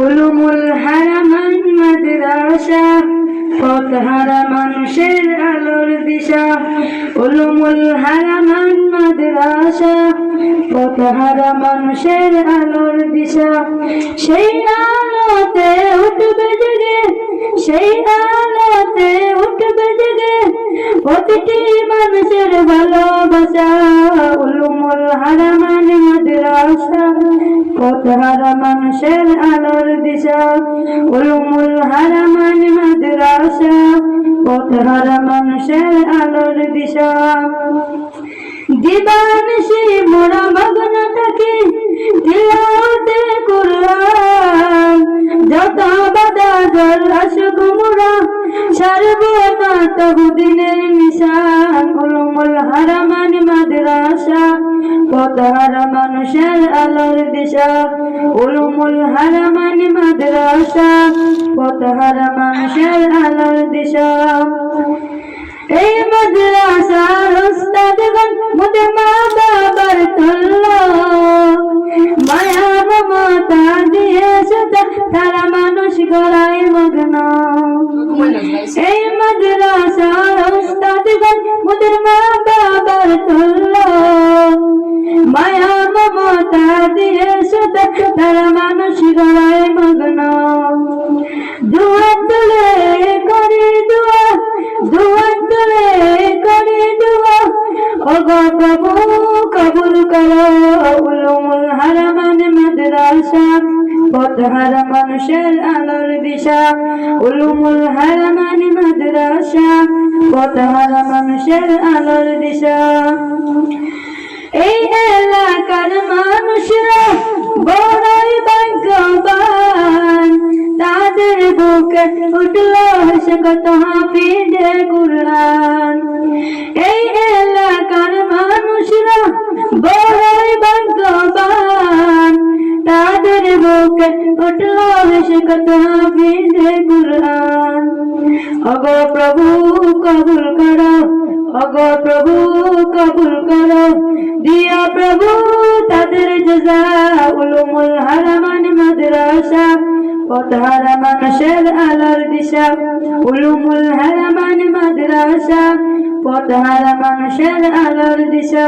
উলুমুল হারামান মাদ্রাসা পথহারা মানুষের আলোর দিশা। উলুমুল হারামান মাদ্রাসা পথহারা মানুষের আলোর দিশা। সেই আলোতে উঠবে জেগে, সেই আলোতে উঠবে জেগে প্রতিটি মানুষের ভালোবাসা। উলুমুল হারামান মাদ্রাসা পথহারা মানুষের আলোর দিশা। উলুমুল হারামান মাদ্রাসা পথহারা মানুষের আলোর দিশা। দিবানিশি মোরা মগ্ন থাকি তিলাওয়াতে কুরআন, যত বাধা জল আসুক মোরা ছাড়ব না তবু দিনের নিশান। উলুমুল হারামান মাদ্রাসা পথহারা মানুষের আলোর দিশা। উলুমুল হারামান মাদ্রাসা পথহারা মানুষের আলোর দিশা। এই মাদ্রাসার উস্তাদগণ মোদের মা বাবার তুল্য, মায়া মমতা দিয়েছে তারা মানুষ গড়ায় মগ্ন। এই মাদ্রাসার উস্তাদগণ মোদের মা বাবার তুল্য, মায়া মমতা দিয়েছে তারা মানুষ গড়ায় মগ্ন। দুয়া তুলে করি দুয়া, দুয়া তুলে করি দুয়া, ওগো প্রভু কবুল করো। উলুমুল হারামান মাদ্রাসা পথহারা মানুষের আলোর দিশা। উলুমুল হারামান মাদ্রাসা পথহারা মানুষের আলোর দিশা। এই এলাকার মানুষরা বড়ই ভাগ্যবান, তাদের বুকে উঠল কত হাফিজে কুরআন। এই এলাকার মানুষরা বড়ই ভাগ্যবান, তাদের বুকে উঠল কত হাফিজে কুরআন। ওগো প্রভু কবুল করো, ওগো প্রভু কবুল করো, দিয়া প্রভু তাদের জাযা। উলুমুল হারামান মাদ্রাসা পথহারা মানুষের আলোর দিশা। উলুমুল হারামান মাদ্রাসা পথহারা মানুষের আলোর দিশা।